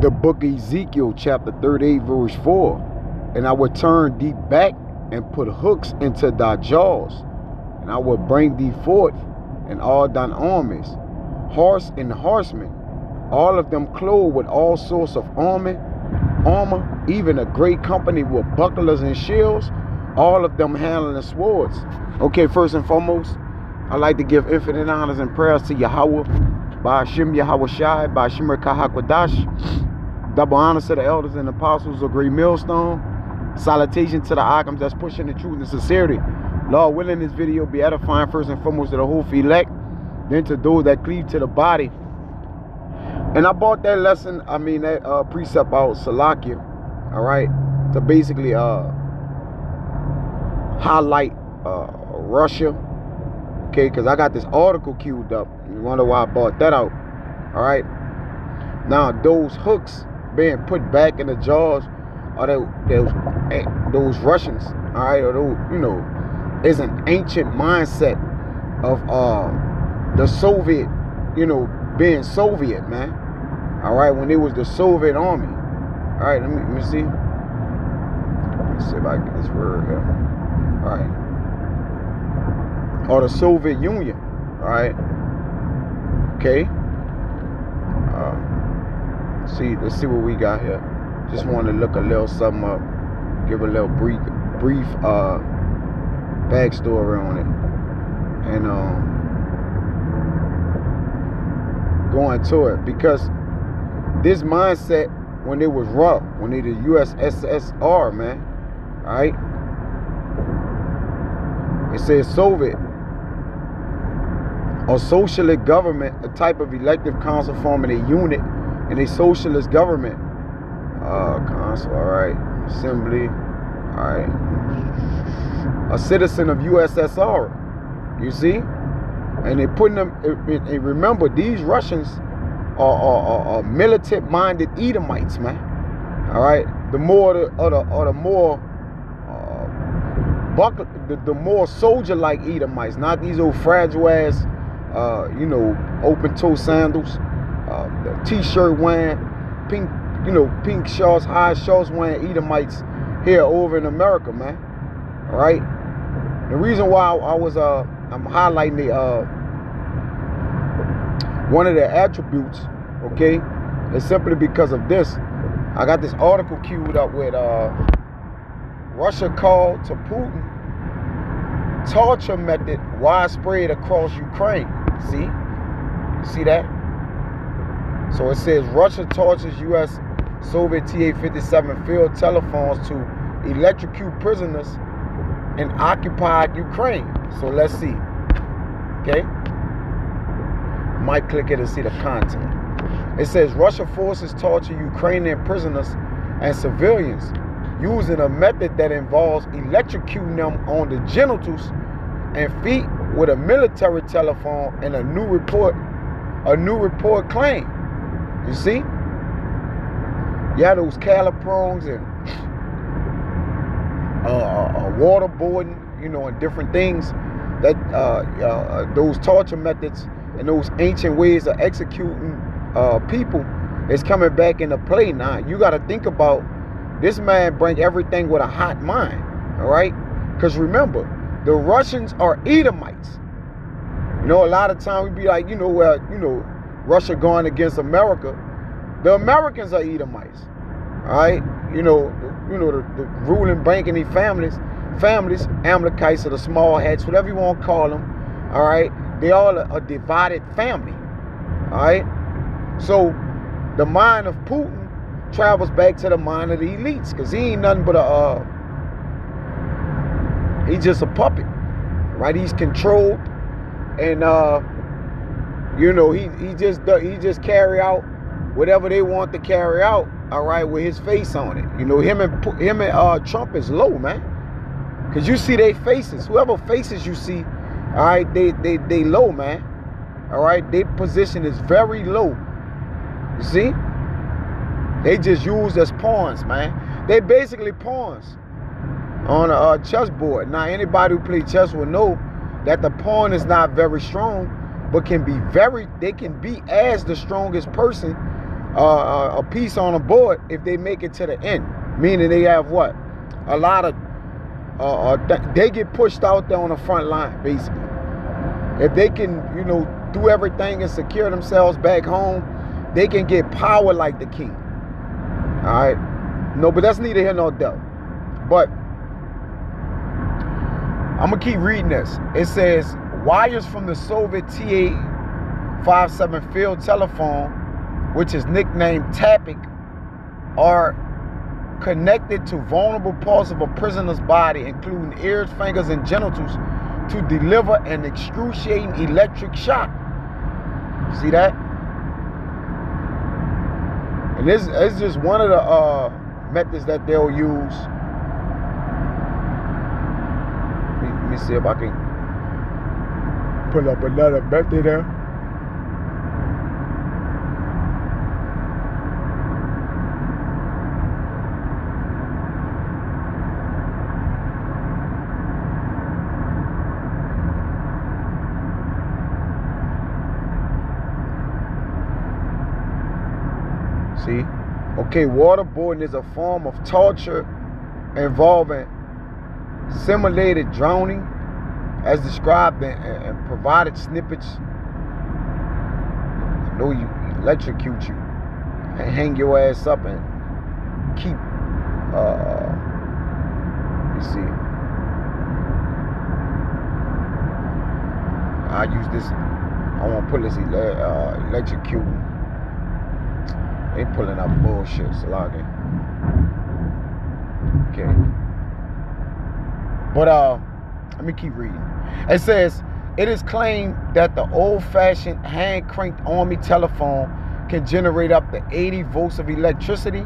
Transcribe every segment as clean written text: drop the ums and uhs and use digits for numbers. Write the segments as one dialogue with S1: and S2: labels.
S1: the book of Ezekiel chapter 38 verse 4. And I would turn thee back and put hooks into thy jaws, and I will bring thee forth and all thine armies, horse and horsemen, all of them clothed with all sorts of armor, even a great company with bucklers and shields, all of them handling swords. Okay, first and foremost, I'd like to give infinite honors and prayers to Yahweh, Ba'ashim Yahweh Shai, Ba'ashim Rekahakwadash. Double honors to the elders and apostles of Great Millstone. Salutation to the icons that's pushing the truth and sincerity. Lord willing, this video be edifying first and foremost to the whole elect, then to those that cleave to the body. And I bought that lesson, that precept out, Salakia, all right, to basically highlight Russia, okay, because I got this article queued up. You wonder why I bought that out, all right? Now, those hooks being put back in the jaws are those Russians, all right, or those, is an ancient mindset of the Soviet, being Soviet, man. All right, when it was the Soviet army. All right, let me see. Let's see if I can get this word here. All right. Or the Soviet Union. All right. Okay. Let's see what we got here. Just want to look a little something up. Give a little brief backstory on it. And go into it, because this mindset, when it was rough, when it was USSR, man, all right, it says Soviet or socialist government, a type of elective council forming a unit in a socialist government. Council, all right, assembly, all right, a citizen of USSR, you see. And they putting them, and remember, these Russians are militant-minded Edomites, man. All right, the more the more soldier-like Edomites, not these old fragile ass, open-toe sandals, the t-shirt wearing, pink shorts, high shorts wearing Edomites here over in America, man. All right. The reason why I'm highlighting one of their attributes, okay, is simply because of this. I got this article queued up with Russia called to Putin torture method widespread across Ukraine. See that? So it says Russia tortures U.S. Soviet TA-57 field telephones to electrocute prisoners in occupied Ukraine. So let's see. Okay, might click it and see the content. It says Russia forces torture Ukrainian prisoners and civilians using a method that involves electrocuting them on the genitals and feet with a military telephone, and a new report claim. You see? Yeah, those caliprongs and waterboarding, and different things, that those torture methods and those ancient ways of executing people is coming back into play now. You got to think about this man bring everything with a hot mind, all right? Because remember, the Russians are Edomites. A lot of times we be like, Russia going against America. The Americans are Edomites, all right? The ruling banking families, Amalekites, or the small hats, whatever you want to call them, all right? They all are a divided family, all right? So the mind of Putin travels back to the mind of the elites, because he ain't nothing but he's just a puppet, right? He's controlled, and he just carry out whatever they want to carry out, all right, with his face on it. Him and Trump is low, man. Because you see their faces. Whoever faces you see, all right, they low, man. All right, their position is very low. You see? They just used as pawns, man. They basically pawns on a chessboard. Now, anybody who plays chess will know that the pawn is not very strong, but they can be as the strongest person a piece on a board if they make it to the end. Meaning they have what? A lot of, they get pushed out there on the front line, basically. If they can, you know, do everything and secure themselves back home, they can get power like the king. All right? No, but that's neither here nor there. But I'm going to keep reading this. It says, wires from the Soviet TA-57 field telephone, which is nicknamed Tapik, are connected to vulnerable parts of a prisoner's body, including ears, fingers, and genitals, to deliver an excruciating electric shock. See that? And this is just one of the methods that they'll use. Let me see if I can pull up another method there. See? Okay, waterboarding is a form of torture involving simulated drowning, as described and provided snippets. I know you electrocute you and hang your ass up and keep, let me see. I use this, I want to put this electrocuting. They pulling up bullshit, slogging. Okay. But let me keep reading. It says, it is claimed that the old-fashioned hand-cranked army telephone can generate up to 80 volts of electricity,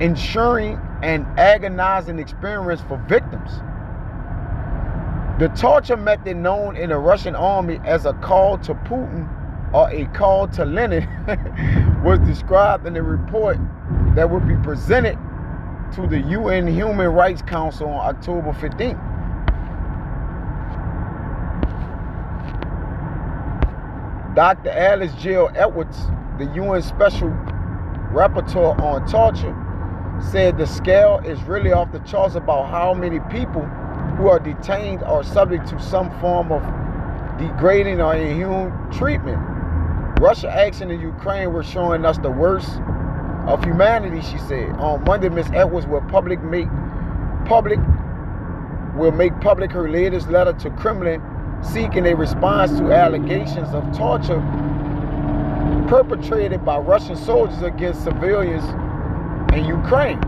S1: ensuring an agonizing experience for victims. The torture method known in the Russian army as a call to Putin or a call to Lenin was described in a report that would be presented to the UN Human Rights Council on October 15th. Dr. Alice Jill Edwards, the UN Special Rapporteur on Torture, said the scale is really off the charts about how many people who are detained are subject to some form of degrading or inhuman treatment. Russia action in Ukraine was showing us the worst of humanity, she said. On Monday, Ms. Edwards will make public her latest letter to Kremlin seeking a response to allegations of torture perpetrated by Russian soldiers against civilians in Ukraine.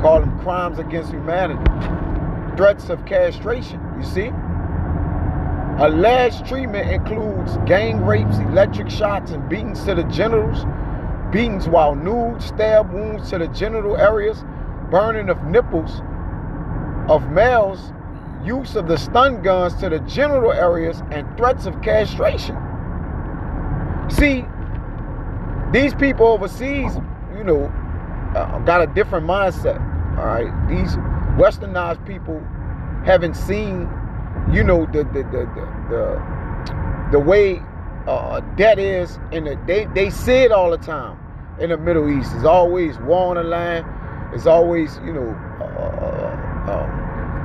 S1: Call them crimes against humanity. Threats of castration, you see? Alleged treatment includes gang rapes, electric shocks, and beatings to the genitals, beatings while nude, stab wounds to the genital areas, burning of nipples of males, use of the stun guns to the genital areas, and threats of castration. See, these people overseas, you know, got a different mindset. All right, these westernized people haven't seen, you know, the way that is, and they say it all the time in the Middle East. It's always war on the line. It's always, you know,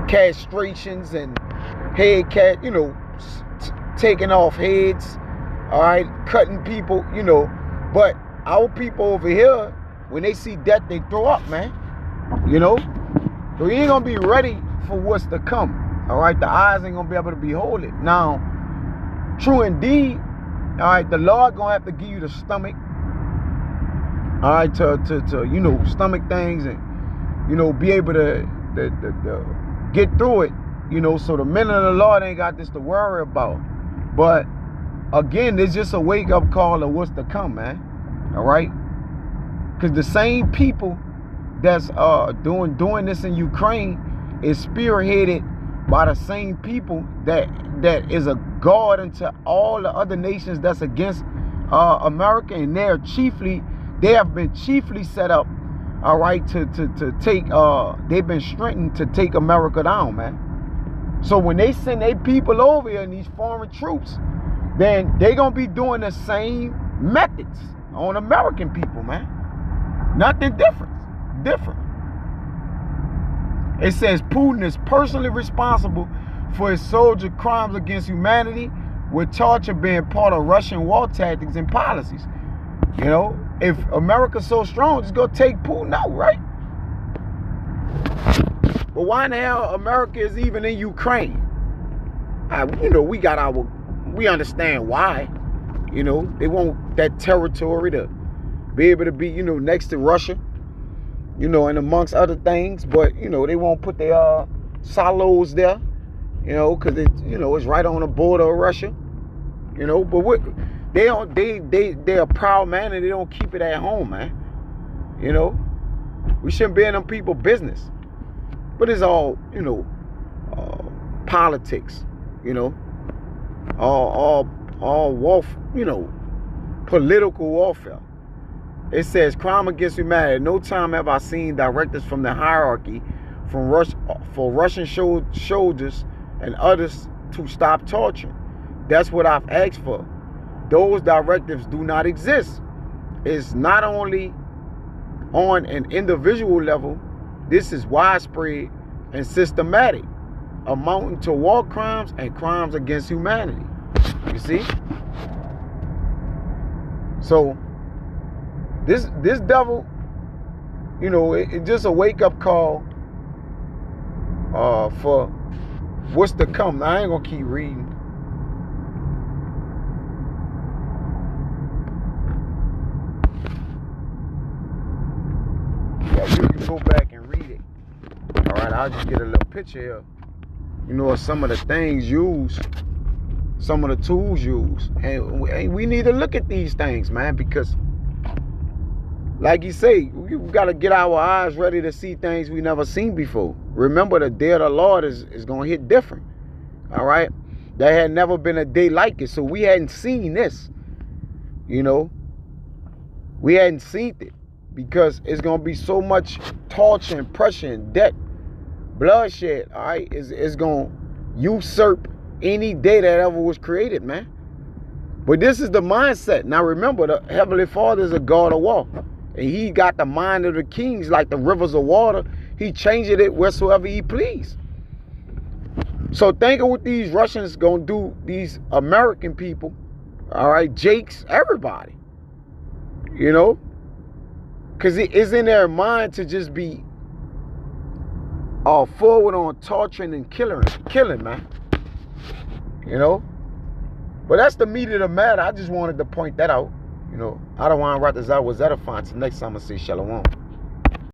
S1: castrations and you know, taking off heads. All right, cutting people, you know. But our people over here, when they see death, they throw up, man. You know, so you ain't gonna be ready for what's to come. All right, the eyes ain't gonna be able to behold it. Now, true indeed, all right, the Lord gonna have to give you the stomach, all right, to you know, stomach things and, you know, be able to get through it, you know, so the men of the Lord ain't got this to worry about. But again, it's just a wake-up call of what's to come, man. All right, because the same people that's doing this in Ukraine is spearheaded by the same people that is a guard into all the other nations that's against America, and they have been chiefly set up, all right, to take they've been strengthened to take America down, man. So when they send their people over here and these foreign troops, then they gonna be doing the same methods on American people, man. Nothing different. It says Putin is personally responsible for his soldier crimes against humanity, with torture being part of Russian war tactics and policies. You know, if America's so strong, just go take Putin out, right? But why in the hell America is even in Ukraine? You know, we understand why. You know, they want that territory to be able to be, you know, next to Russia, you know, and amongst other things. But, you know, they won't put their silos there, you know, because it's right on the border of Russia, you know. But they're a proud man, and they don't keep it at home, man. You know, we shouldn't be in them people's business. But it's all, you know, politics, you know, all warfare, you know, political warfare. It says crime against humanity. No time have I seen directives from the hierarchy for Russian soldiers and others to stop torturing. That's what I've asked for. Those directives do not exist. It's not only on an individual level. This is widespread and systematic, amounting to war crimes and crimes against humanity. You see? So this devil, you know, it's just a wake-up call for what's to come. Now, I ain't gonna keep reading. Yeah, you can go back and read it. All right, I'll just get a little picture here. You know, some of the things used, some of the tools used. And we need to look at these things, man, because like you say, we got to get our eyes ready to see things we never seen before. Remember, the day of the Lord is going to hit different. All right? There had never been a day like it. So we hadn't seen this. You know? We hadn't seen it. Because it's going to be so much torture and pressure and debt, bloodshed, all right? It's going to usurp any day that ever was created, man. But this is the mindset. Now remember, the Heavenly Father is a God of war. And he got the mind of the kings like the rivers of water. He changed it wheresoever he pleased. So think of what these Russians going to do, these American people, all right, Jakes, everybody, you know? Because it's in their mind to just be all forward on torturing and killing, man. You know? But that's the meat of the matter. I just wanted to point that out. You know, I don't want to write this out. Was that a font? Next time I say shalom.